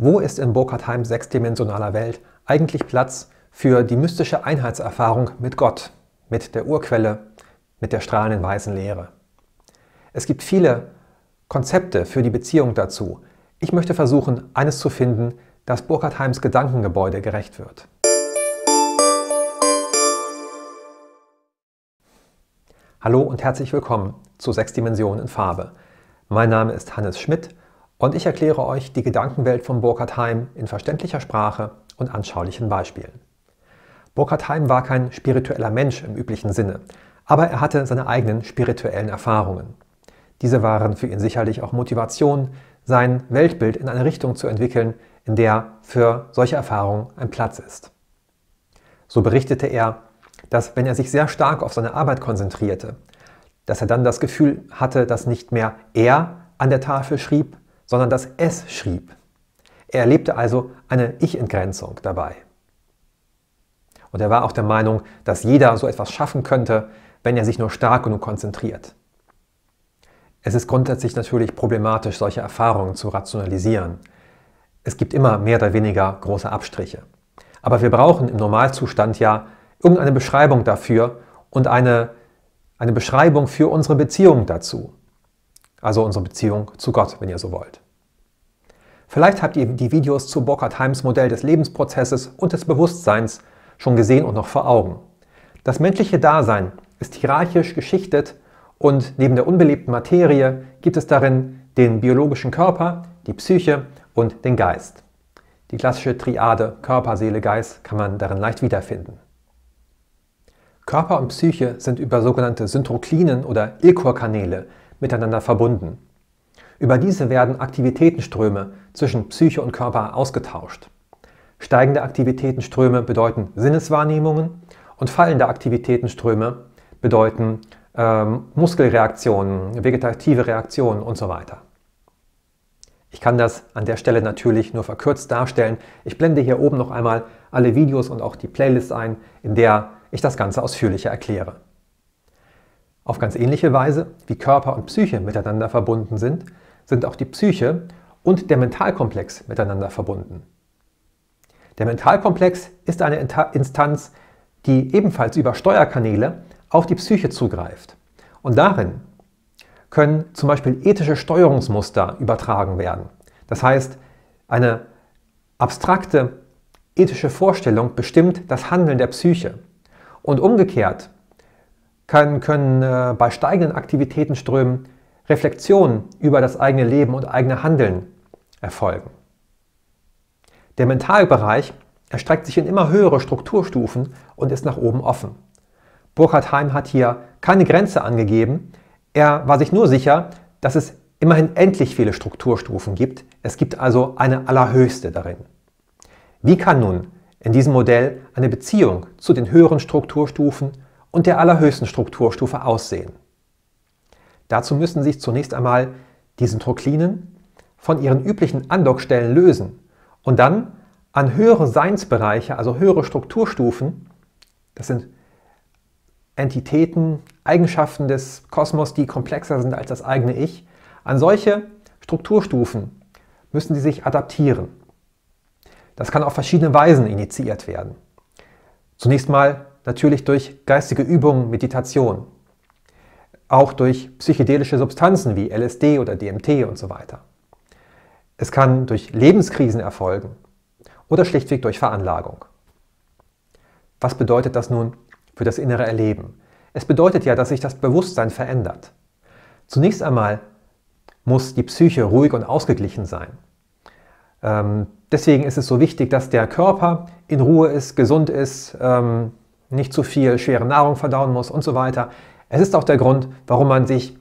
Wo ist in Burkhardt-Heims sechsdimensionaler Welt eigentlich Platz für die mystische Einheitserfahrung mit Gott, mit der Urquelle, mit der strahlenden weißen Leere? Es gibt viele Konzepte für die Beziehung dazu. Ich möchte versuchen, eines zu finden, das Burkhardt-Heims Gedankengebäude gerecht wird. Hallo und herzlich willkommen zu 6 Dimensionen in Farbe. Mein Name ist Hannes Schmidt und ich erkläre euch die Gedankenwelt von Burkhardt-Heim in verständlicher Sprache und anschaulichen Beispielen. Burkhardt-Heim war kein spiritueller Mensch im üblichen Sinne, aber er hatte seine eigenen spirituellen Erfahrungen. Diese waren für ihn sicherlich auch Motivation, sein Weltbild in eine Richtung zu entwickeln, in der für solche Erfahrungen ein Platz ist. So berichtete er, dass wenn er sich sehr stark auf seine Arbeit konzentrierte, dass er dann das Gefühl hatte, dass nicht mehr er an der Tafel schrieb, sondern dass es schrieb. Er erlebte also eine Ich-Entgrenzung dabei. Und er war auch der Meinung, dass jeder so etwas schaffen könnte, wenn er sich nur stark genug konzentriert. Es ist grundsätzlich natürlich problematisch, solche Erfahrungen zu rationalisieren. Es gibt immer mehr oder weniger große Abstriche. Aber wir brauchen im Normalzustand ja irgendeine Beschreibung dafür und eine Beschreibung für unsere Beziehung dazu. Also unsere Beziehung zu Gott, wenn ihr so wollt. Vielleicht habt ihr die Videos zu Burkhardt-Heims Modell des Lebensprozesses und des Bewusstseins schon gesehen und noch vor Augen. Das menschliche Dasein ist hierarchisch geschichtet und neben der unbelebten Materie gibt es darin den biologischen Körper, die Psyche und den Geist. Die klassische Triade Körper, Seele, Geist kann man darin leicht wiederfinden. Körper und Psyche sind über sogenannte Syntroklinen oder Ilchor-Kanäle miteinander verbunden. Über diese werden Aktivitätenströme zwischen Psyche und Körper ausgetauscht. Steigende Aktivitätenströme bedeuten Sinneswahrnehmungen und fallende Aktivitätenströme bedeuten Muskelreaktionen, vegetative Reaktionen und so weiter. Ich kann das an der Stelle natürlich nur verkürzt darstellen. Ich blende hier oben noch einmal alle Videos und auch die Playlist ein, in der ich das Ganze ausführlicher erkläre. Auf ganz ähnliche Weise, wie Körper und Psyche miteinander verbunden sind, sind auch die Psyche und der Mentalkomplex miteinander verbunden. Der Mentalkomplex ist eine Instanz, die ebenfalls über Steuerkanäle auf die Psyche zugreift. Und darin können zum Beispiel ethische Steuerungsmuster übertragen werden. Das heißt, eine abstrakte ethische Vorstellung bestimmt das Handeln der Psyche. Und umgekehrt können bei steigenden Aktivitätenströmen Reflexionen über das eigene Leben und eigene Handeln erfolgen. Der Mentalbereich erstreckt sich in immer höhere Strukturstufen und ist nach oben offen. Burkhardt-Heim hat hier keine Grenze angegeben. Er war sich nur sicher, dass es immerhin endlich viele Strukturstufen gibt. Es gibt also eine allerhöchste darin. Wie kann nun in diesem Modell eine Beziehung zu den höheren Strukturstufen und der allerhöchsten Strukturstufe aussehen? Dazu müssen sich zunächst einmal die Syntroklinen von ihren üblichen Andockstellen lösen und dann an höhere Seinsbereiche, also höhere Strukturstufen, das sind Entitäten, Eigenschaften des Kosmos, die komplexer sind als das eigene Ich, an solche Strukturstufen müssen sie sich adaptieren. Das kann auf verschiedene Weisen initiiert werden. Zunächst mal natürlich durch geistige Übungen, Meditation. Auch durch psychedelische Substanzen wie LSD oder DMT und so weiter. Es kann durch Lebenskrisen erfolgen oder schlichtweg durch Veranlagung. Was bedeutet das nun für das innere Erleben? Es bedeutet ja, dass sich das Bewusstsein verändert. Zunächst einmal muss die Psyche ruhig und ausgeglichen sein. Deswegen ist es so wichtig, dass der Körper in Ruhe ist, gesund ist, nicht zu viel schwere Nahrung verdauen muss und so weiter. Es ist auch der Grund, warum man sich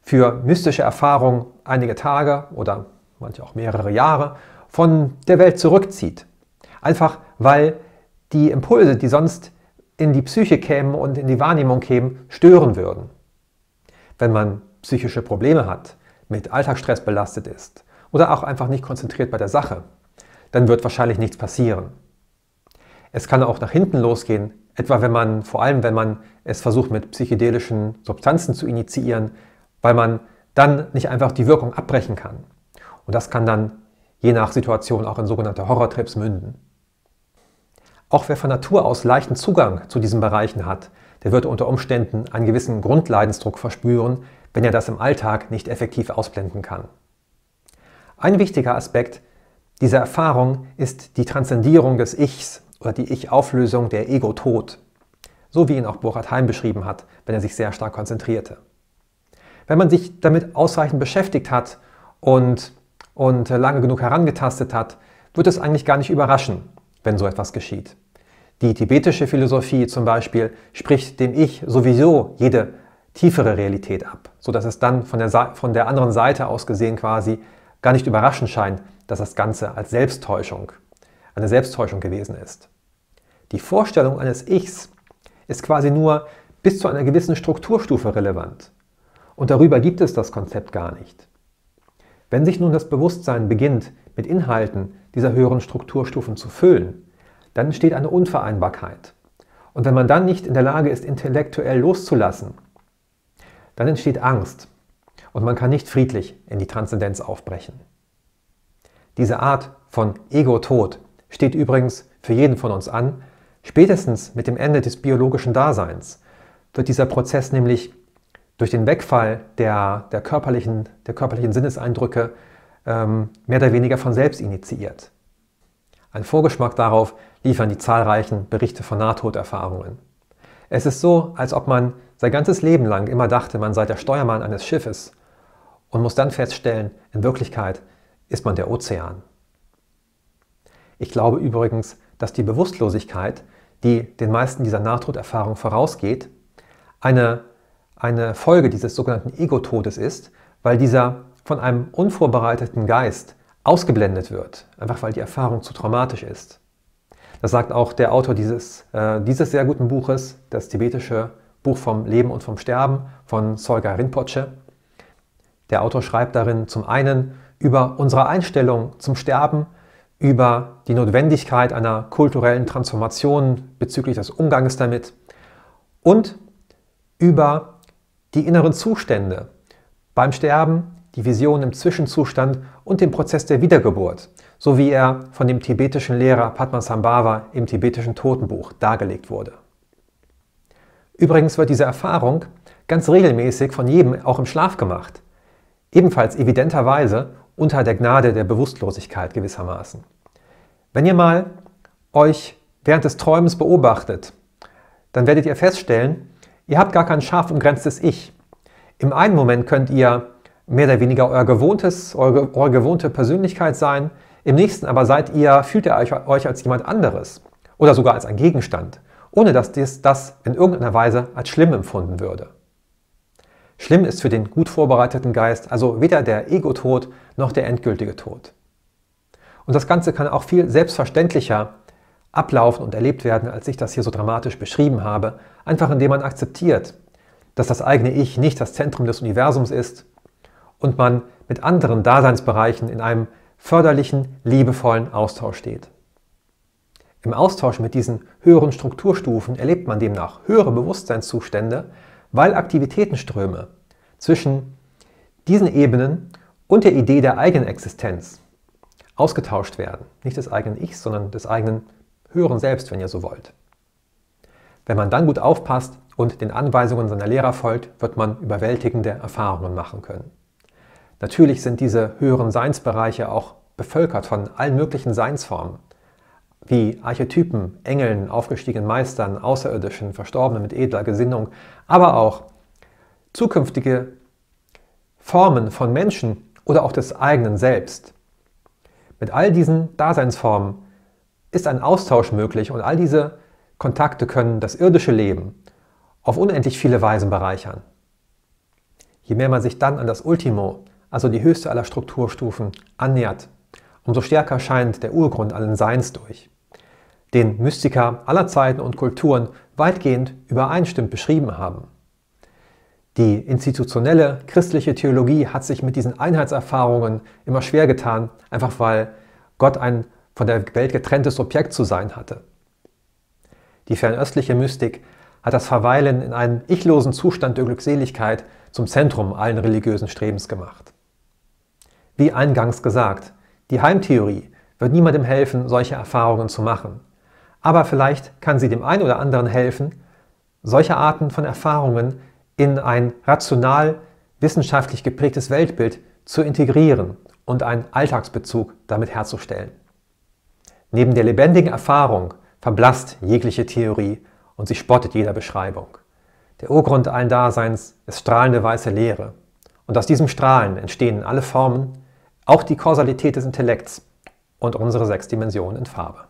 für mystische Erfahrungen einige Tage oder manche auch mehrere Jahre von der Welt zurückzieht. Einfach weil die Impulse, die sonst in die Psyche kämen und in die Wahrnehmung kämen, stören würden. Wenn man psychische Probleme hat, mit Alltagsstress belastet ist oder auch einfach nicht konzentriert bei der Sache, dann wird wahrscheinlich nichts passieren. Es kann auch nach hinten losgehen, etwa vor allem wenn man es versucht mit psychedelischen Substanzen zu initiieren, weil man dann nicht einfach die Wirkung abbrechen kann. Und das kann dann je nach Situation auch in sogenannte Horrortrips münden. Auch wer von Natur aus leichten Zugang zu diesen Bereichen hat, der wird unter Umständen einen gewissen Grundleidensdruck verspüren, wenn er das im Alltag nicht effektiv ausblenden kann. Ein wichtiger Aspekt dieser Erfahrung ist die Transzendierung des Ichs oder die Ich-Auflösung, der Ego-Tod, so wie ihn auch Burkhard Heim beschrieben hat, wenn er sich sehr stark konzentrierte. Wenn man sich damit ausreichend beschäftigt hat und lange genug herangetastet hat, wird es eigentlich gar nicht überraschen, wenn so etwas geschieht. Die tibetische Philosophie zum Beispiel spricht dem Ich sowieso jede tiefere Realität ab, sodass es dann von der anderen Seite aus gesehen quasi gar nicht überraschend scheint, dass das Ganze als Selbsttäuschung, eine Selbsttäuschung gewesen ist. Die Vorstellung eines Ichs ist quasi nur bis zu einer gewissen Strukturstufe relevant. Und darüber gibt es das Konzept gar nicht. Wenn sich nun das Bewusstsein beginnt, mit Inhalten dieser höheren Strukturstufen zu füllen, dann entsteht eine Unvereinbarkeit. Und wenn man dann nicht in der Lage ist, intellektuell loszulassen, dann entsteht Angst und man kann nicht friedlich in die Transzendenz aufbrechen. Diese Art von Ego-Tod steht übrigens für jeden von uns an. Spätestens mit dem Ende des biologischen Daseins wird dieser Prozess nämlich durch den Wegfall der körperlichen Sinneseindrücke mehr oder weniger von selbst initiiert. Ein Vorgeschmack darauf liefern die zahlreichen Berichte von Nahtoderfahrungen. Es ist so, als ob man sein ganzes Leben lang immer dachte, man sei der Steuermann eines Schiffes und muss dann feststellen, in Wirklichkeit ist man der Ozean. Ich glaube übrigens, dass die Bewusstlosigkeit, die den meisten dieser Nahtoderfahrungen vorausgeht, eine Folge dieses sogenannten Ego-Todes ist, weil dieser von einem unvorbereiteten Geist ausgeblendet wird, einfach weil die Erfahrung zu traumatisch ist. Das sagt auch der Autor dieses sehr guten Buches, das tibetische Buch vom Leben und vom Sterben von Solga Rinpoche. Der Autor schreibt darin zum einen über unsere Einstellung zum Sterben, über die Notwendigkeit einer kulturellen Transformation bezüglich des Umgangs damit und über die inneren Zustände beim Sterben, die Vision im Zwischenzustand und den Prozess der Wiedergeburt, so wie er von dem tibetischen Lehrer Padmasambhava im tibetischen Totenbuch dargelegt wurde. Übrigens wird diese Erfahrung ganz regelmäßig von jedem auch im Schlaf gemacht, ebenfalls evidenterweise unter der Gnade der Bewusstlosigkeit gewissermaßen. Wenn ihr mal euch während des Träumens beobachtet, dann werdet ihr feststellen, ihr habt gar kein scharf umgrenztes Ich. Im einen Moment könnt ihr mehr oder weniger eure gewohnte Persönlichkeit sein, im nächsten aber fühlt ihr euch als jemand anderes oder sogar als ein Gegenstand, ohne dass das in irgendeiner Weise als schlimm empfunden würde. Schlimm ist für den gut vorbereiteten Geist also weder der Ego-Tod noch der endgültige Tod. Und das Ganze kann auch viel selbstverständlicher ablaufen und erlebt werden, als ich das hier so dramatisch beschrieben habe, einfach indem man akzeptiert, dass das eigene Ich nicht das Zentrum des Universums ist und man mit anderen Daseinsbereichen in einem förderlichen, liebevollen Austausch steht. Im Austausch mit diesen höheren Strukturstufen erlebt man demnach höhere Bewusstseinszustände, weil Aktivitätenströme zwischen diesen Ebenen und der Idee der eigenen Existenz ausgetauscht werden. Nicht des eigenen Ichs, sondern des eigenen höheren Selbst, wenn ihr so wollt. Wenn man dann gut aufpasst und den Anweisungen seiner Lehrer folgt, wird man überwältigende Erfahrungen machen können. Natürlich sind diese höheren Seinsbereiche auch bevölkert von allen möglichen Seinsformen, wie Archetypen, Engeln, aufgestiegenen Meistern, Außerirdischen, Verstorbenen mit edler Gesinnung, aber auch zukünftige Formen von Menschen oder auch des eigenen Selbst. Mit all diesen Daseinsformen ist ein Austausch möglich und all diese Kontakte können das irdische Leben auf unendlich viele Weisen bereichern. Je mehr man sich dann an das Ultimo, also die höchste aller Strukturstufen, annähert, umso stärker scheint der Urgrund allen Seins durch, den Mystiker aller Zeiten und Kulturen weitgehend übereinstimmend beschrieben haben. Die institutionelle christliche Theologie hat sich mit diesen Einheitserfahrungen immer schwer getan, einfach weil Gott ein von der Welt getrenntes Subjekt zu sein hatte. Die fernöstliche Mystik hat das Verweilen in einem ichlosen Zustand der Glückseligkeit zum Zentrum allen religiösen Strebens gemacht. Wie eingangs gesagt, Die Heimtheorie wird niemandem helfen, solche Erfahrungen zu machen. Aber vielleicht kann sie dem einen oder anderen helfen, solche Arten von Erfahrungen in ein rational, wissenschaftlich geprägtes Weltbild zu integrieren und einen Alltagsbezug damit herzustellen. Neben der lebendigen Erfahrung verblasst jegliche Theorie und sie spottet jeder Beschreibung. Der Urgrund allen Daseins ist strahlende weiße Leere. Und aus diesem Strahlen entstehen alle Formen, auch die Kausalität des Intellekts und unsere 6 Dimensionen in Farbe.